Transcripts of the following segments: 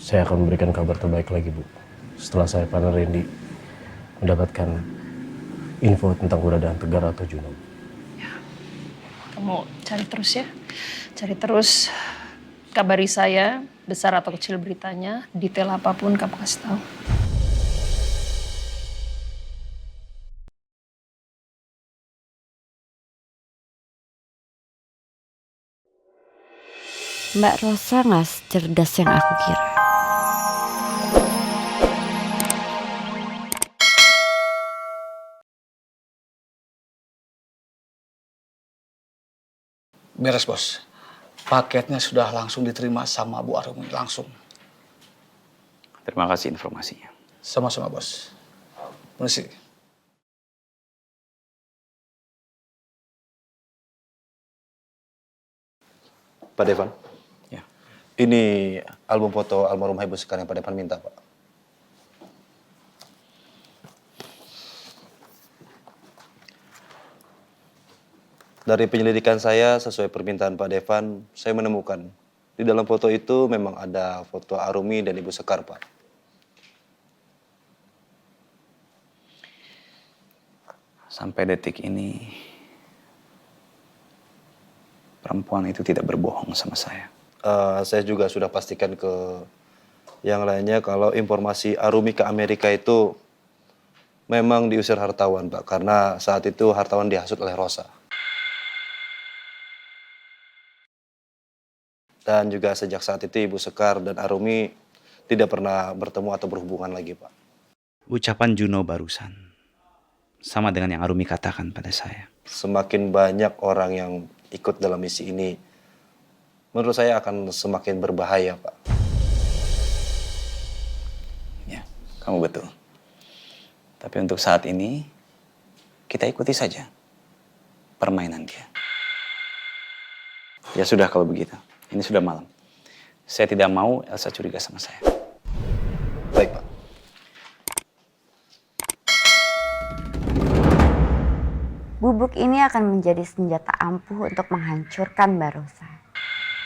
saya akan memberikan kabar terbaik lagi, Bu. Setelah saya partner Randy mendapatkan info tentang keberadaan Tegar atau Juno. Ya, kamu cari terus ya. Cari terus, kabari saya, besar atau kecil beritanya, detail apapun kamu kasih tahu. Mbak Rosa nggak cerdas yang aku kira. Beres bos, paketnya sudah langsung diterima sama Bu Arumi langsung. Terima kasih informasinya. Sama-sama bos. Permisi. Pak Devan, Ya. ini album foto almarhum Ibu Sekar yang Pak Devan minta, Pak. Dari penyelidikan saya, sesuai permintaan Pak Devan, saya menemukan di dalam foto itu memang ada foto Arumi dan Ibu Sekar, Pak. Sampai detik ini, perempuan itu tidak berbohong sama saya. Saya juga sudah pastikan ke yang lainnya kalau informasi Arumi ke Amerika itu memang diusir hartawan, Pak. Karena saat itu hartawan dihasut oleh Rosa. Dan juga sejak saat itu Ibu Sekar dan Arumi tidak pernah bertemu atau berhubungan lagi, Pak. Ucapan Juno barusan sama dengan yang Arumi katakan pada saya. Semakin banyak orang yang ikut dalam misi ini, menurut saya akan semakin berbahaya, Pak. Ya, kamu betul. Tapi untuk saat ini, kita ikuti saja permainan dia. Ya sudah kalau begitu. Ini sudah malam. Saya tidak mau Elsa curiga sama saya. Baik, Pak. Bubuk ini akan menjadi senjata ampuh untuk menghancurkan Mbak Rosa.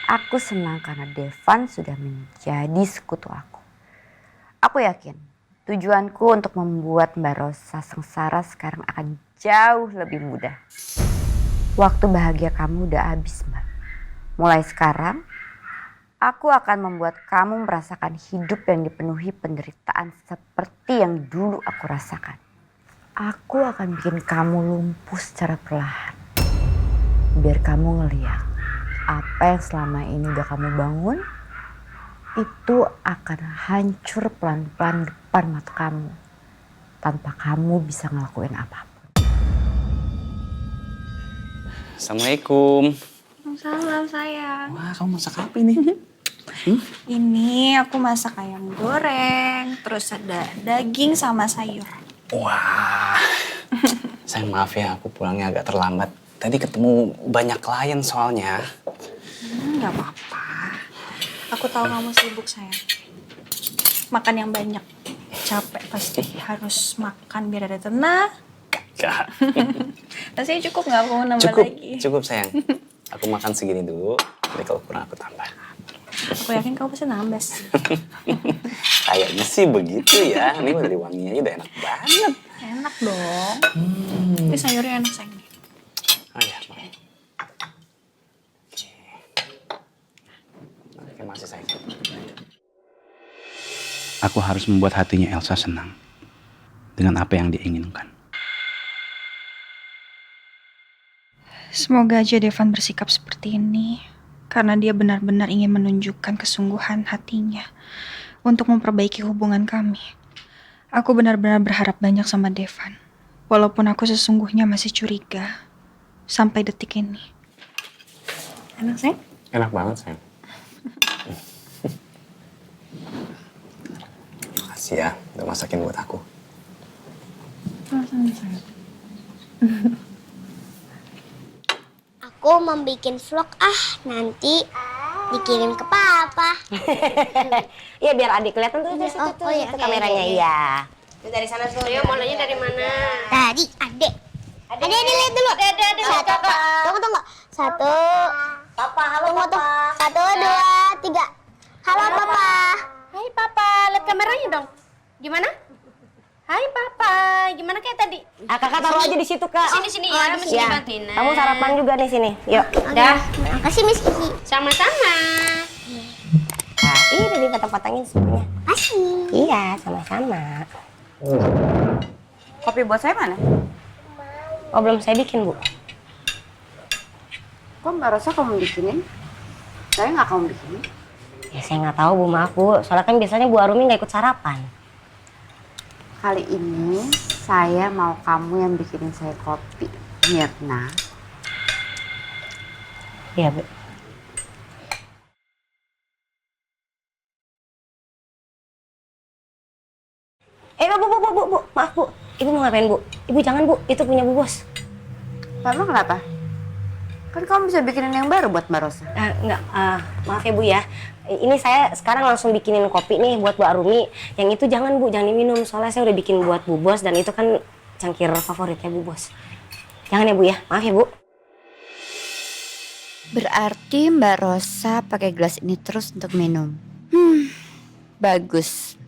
Aku senang karena Devan sudah menjadi sekutu aku. Aku yakin tujuanku untuk membuat Mbak Rosa sengsara sekarang akan jauh lebih mudah. Waktu bahagia kamu udah habis, Mbak. Mulai sekarang, aku akan membuat kamu merasakan hidup yang dipenuhi penderitaan seperti yang dulu aku rasakan. Aku akan bikin kamu lumpuh secara perlahan. Biar kamu ngeliat apa yang selama ini udah kamu bangun, itu akan hancur pelan-pelan depan mata kamu. Tanpa kamu bisa ngelakuin apapun. Assalamualaikum. Salam sayang. Wah, kamu masak apa ini? Ini aku masak ayam goreng, terus ada daging sama sayur. Wah, sayang maaf ya, aku pulangnya agak terlambat. Tadi ketemu banyak klien soalnya. Nggak apa-apa. Aku tahu kamu sibuk sayang. Makan yang banyak. Capek pasti harus makan biar ada tenaga. Gak. Rasanya cukup nggak mau nambah Cukup, lagi? cukup sayang. Aku makan segini dulu, nanti kalau kurang aku tambah. Aku yakin kamu pasti nambah sih. Kayaknya sih begitu ya. Ini dari wanginya aja udah enak banget. Enak dong. Ini sayurnya enak sayang. Oh ya, maaf. Oke. Terima kasih sayang. Aku harus membuat hatinya Elsa senang dengan apa yang diinginkan. Semoga aja Devan bersikap seperti ini. Karena dia benar-benar ingin menunjukkan kesungguhan hatinya untuk memperbaiki hubungan kami. Aku benar-benar berharap banyak sama Devan. Walaupun aku sesungguhnya masih curiga sampai detik ini. Enak, sayang? Enak banget sayang. Makasih ya udah masakin buat aku. Sama-sama, sayang. Aku mau bikin vlog nanti dikirim ke papa. Iya biar adik kelihatan tuh situ tuh iya, itu oke, kameranya oke. iya. Itu dari sana tuh. Ayo mulainya dari mana? Dari adek. Adek lihat dulu. Adek. Satu. Tunggu. Satu. Papa, halo Tunggu. papa. 1, 2, 3. Halo papa. Hai suaranya dong. Gimana? Hai Papa, gimana kayak tadi? Kakak taruh aja di situ, Kak. Sini ya, Miss Ya. bantuin. Kamu sarapan juga nih sini. Yuk. Udah. Makasih Miss Kiki. Sama-sama. Nah, ini dipotong-potongin semuanya. Makasih. Iya, sama-sama. Kopi buat saya mana? Oh, belum saya bikin, Bu. Kok Mbak Rosa kamu bikinin? Saya nggak kamu bikinin. Ya, saya nggak tahu, Bu. Maaf, Bu. Soalnya kan biasanya Bu Arumi nggak ikut sarapan. Kali ini saya mau kamu yang bikinin saya kopi, Mirna. Iya, Bu. Bu. Maaf, Bu. Ibu mau ngapain, Bu? Ibu jangan, Bu. Itu punya Bu Bos. Mama kenapa? Kan kamu bisa bikinin yang baru buat Mbak Rosa. Enggak, maaf ya, Bu ya. Ini saya sekarang langsung bikinin kopi nih buat Bu Arumi. Yang itu jangan, Bu, jangan diminum. Soalnya saya udah bikin buat Bu Bos dan itu kan cangkir favoritnya Bu Bos. Jangan ya, Bu ya. Maaf ya, Bu. Berarti Mbak Rosa pakai gelas ini terus untuk minum. Bagus.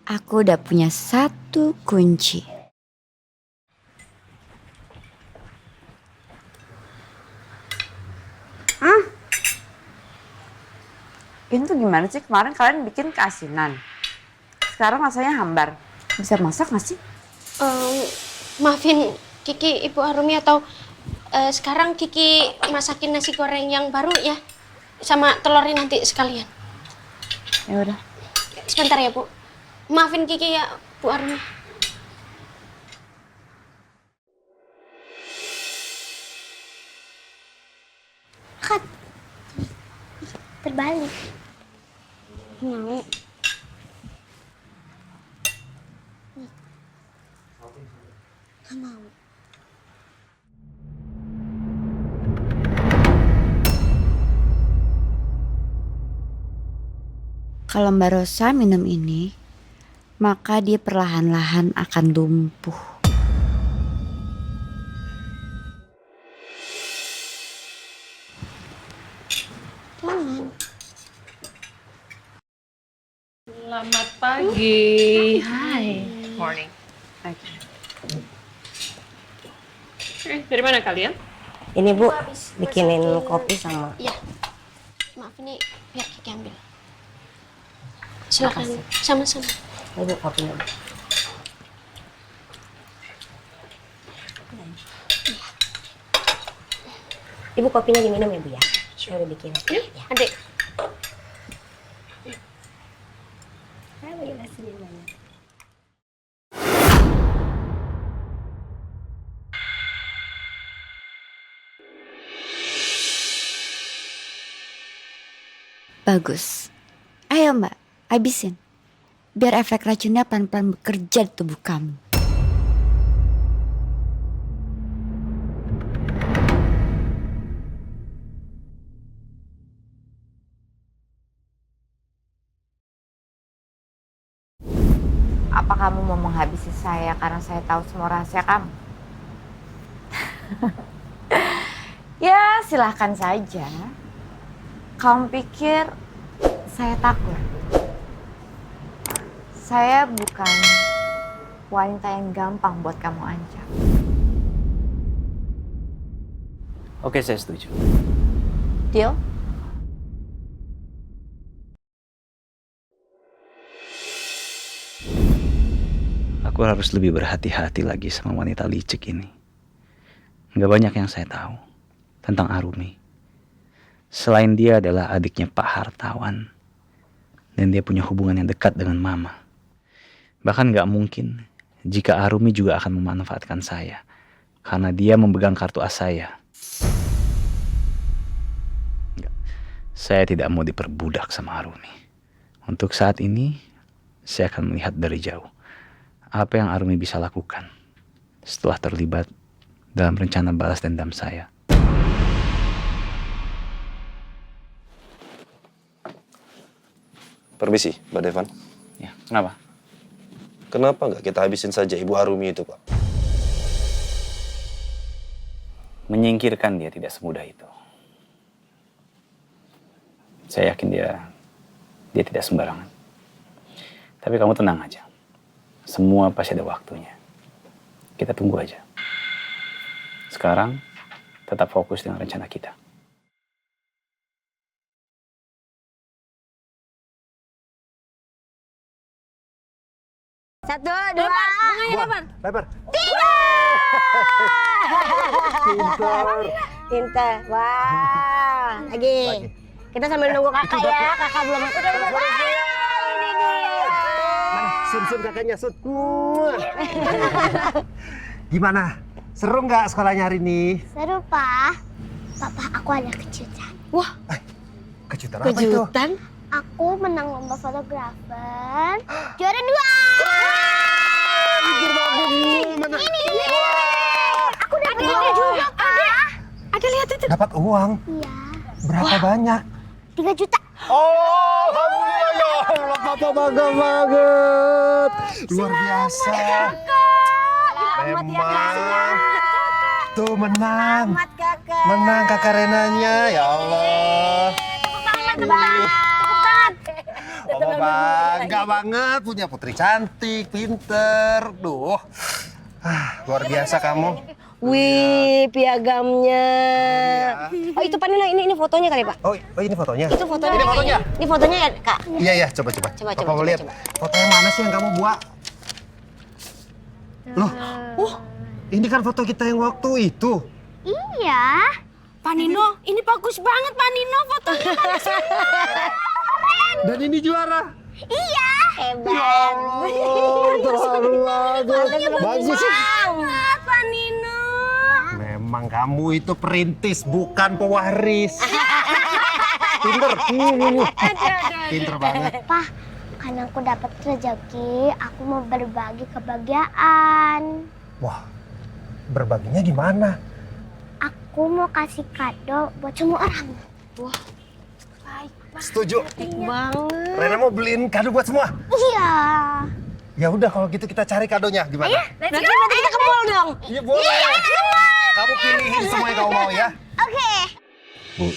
Aku udah punya satu kunci. Ini tuh gimana sih? Kemarin kalian bikin keasinan. Sekarang rasanya hambar. Bisa masak nggak sih? Maafin Kiki, Ibu Arumi, atau sekarang Kiki masakin nasi goreng yang baru ya, sama telurnya nanti sekalian. Ya udah. Sebentar ya Bu. Maafin Kiki ya Bu Arumi. Kat. Terbalik. Mau. Nggak mau. Kalau Mbak Rosa minum ini, maka dia perlahan-lahan akan lumpuh. Selamat pagi. Hai. Morning. Dari mana kalian? Ini, Bu, bikinin kopi sama... Iya. Maaf, ini biar Kiki ambil. Silakan. Sama-sama. Ini, Bu, kopinya. Ibu kopinya diminum ya, Bu ya? Saya udah bikin. Yuk, Adik. Bagus. Ayo Mbak, habisin. Biar efek racunnya pelan-pelan bekerja di tubuh kamu. Apa kamu mau menghabisi saya karena saya tahu semua rahasia kamu? Ya, silahkan saja. Kamu pikir saya takut? Saya bukan wanita yang gampang buat kamu ancam. Oke, saya setuju. Deal? Aku harus lebih berhati-hati lagi sama wanita licik ini. Nggak banyak yang saya tahu tentang Arumi. Selain dia adalah adiknya Pak Hartawan. Dan dia punya hubungan yang dekat dengan Mama. Bahkan nggak mungkin jika Arumi juga akan memanfaatkan saya. Karena dia memegang kartu as saya. Nggak. Saya tidak mau diperbudak sama Arumi. Untuk saat ini, saya akan melihat dari jauh. Apa yang Arumi bisa lakukan setelah terlibat dalam rencana balas dendam saya. Permisi, Mbak Devan. Ya, kenapa? Kenapa nggak kita habisin saja Ibu Arumi itu, Pak? Menyingkirkan dia tidak semudah itu. Saya yakin dia tidak sembarangan. Tapi kamu tenang aja. Semua pasti ada waktunya. Kita tunggu aja. Sekarang tetap fokus dengan rencana kita. Satu, dua, Lebar. pinter. Wah, lagi. Kita sambil nunggu kakak ya, kakak belum. Ini dia. Sun kakaknya Sun. Gimana? Seru nggak sekolahnya hari ini? Seru, Pak. Papa, aku ada kejutan. Wah, Kejutan apa itu? Aku menang lomba fotografer. Juara 2. Ini. Aku dapat uang juga, Pak. ada lihat itu. Dapat uang? Iya. Berapa banyak? 3 juta. Oh, alhamdulillah ya Allah, Papa bangga banget. Luar biasa. Memang. Tuh menang. Menang kakak Renanya, ya Allah. Oma bangga banget punya putri cantik, pinter. Duh, luar biasa kamu. Wih, piagamnya. Oh, itu Pak Nino, ini fotonya kali, Pak. Oh ini fotonya? Itu fotonya. Ini fotonya? Ini fotonya ya, Kak? Iya, coba. Papa mau lihat. Foto yang mana sih yang kamu buat? Loh, ini kan foto kita yang waktu itu. Iya. Pak Nino, ini bagus banget Pak Nino fotonya. Dan ini juara. Iya. Hebat. Ya Allah, terharu banget. Bagus sih. Banget, Pak Nino. Memang kamu itu perintis, bukan pewaris. Pinter. Pinter banget. Pak, karena aku dapat rezeki, aku mau berbagi kebahagiaan. Wah, berbaginya gimana? Aku mau kasih kado buat semua orang. Wah, baik Pak. Setuju. Banget. Rena mau beliin kado buat semua? Iya. Ya udah kalau gitu kita cari kadonya gimana? Berarti kita ke mall dong. Iya boleh. Kamu pilihin semua yang kamu mau ya. Oke. Bu,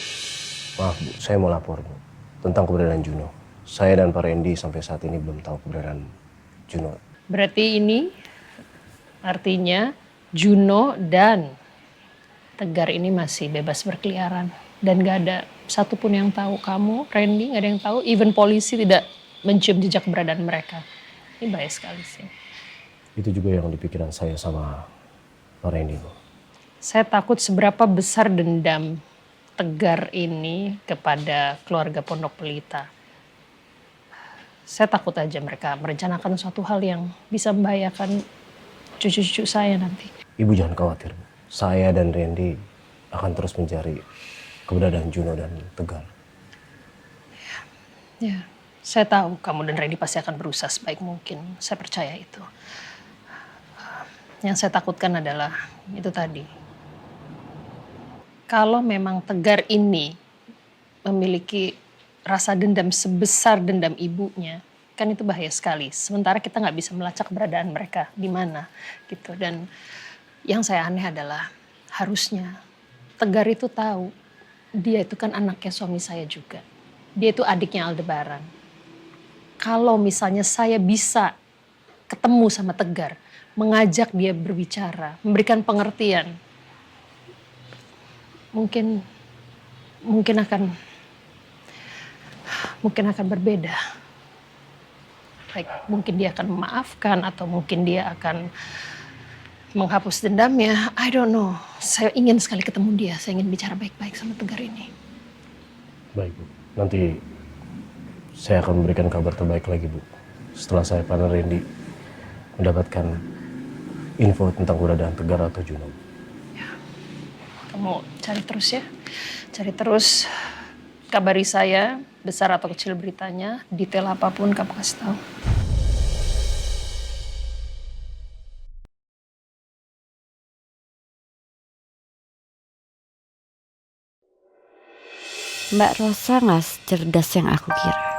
maaf Bu, saya mau lapor Bu tentang keberadaan Juno. Saya dan Pak Randy sampai saat ini belum tahu keberadaan Juno. Berarti ini artinya Juno dan Tegar ini masih bebas berkeliaran. Dan gak ada satupun yang tahu, kamu, Randy, gak ada yang tahu. Even polisi tidak mencium jejak keberadaan mereka. Ini bahaya sekali sih. Itu juga yang di pikiran saya sama Pak Randy Bu. Saya takut seberapa besar dendam Tegar ini kepada keluarga Pondok Pelita. Saya takut aja mereka merencanakan suatu hal yang bisa membahayakan cucu-cucu saya nanti. Ibu jangan khawatir Bu. Saya dan Randy akan terus mencari keberadaan Juno dan Tegar. Ya, saya tahu kamu dan Randy pasti akan berusaha sebaik mungkin. Saya percaya itu. Yang saya takutkan adalah itu tadi. Kalau memang Tegar ini memiliki rasa dendam sebesar dendam ibunya, kan itu bahaya sekali. Sementara kita nggak bisa melacak keberadaan mereka di mana, gitu. Dan yang saya aneh adalah harusnya Tegar itu tahu dia itu kan anaknya suami saya juga. Dia itu adiknya Aldebaran. Kalau misalnya saya bisa ketemu sama Tegar, mengajak dia berbicara, memberikan pengertian, mungkin akan berbeda. Baik, mungkin dia akan memaafkan atau mungkin dia akan menghapus dendamnya. I don't know. Saya ingin sekali ketemu dia. Saya ingin bicara baik-baik sama Tegar ini. Baik Bu, nanti saya akan memberikan kabar terbaik lagi Bu. Setelah saya dan Randy mendapatkan info tentang keberadaan Tegar atau Juno. Ya. Kamu cari terus ya. Cari terus. Kabari saya, besar atau kecil beritanya, detail apapun kamu kasih tahu. Mbak Rosa nggak cerdas yang aku kira.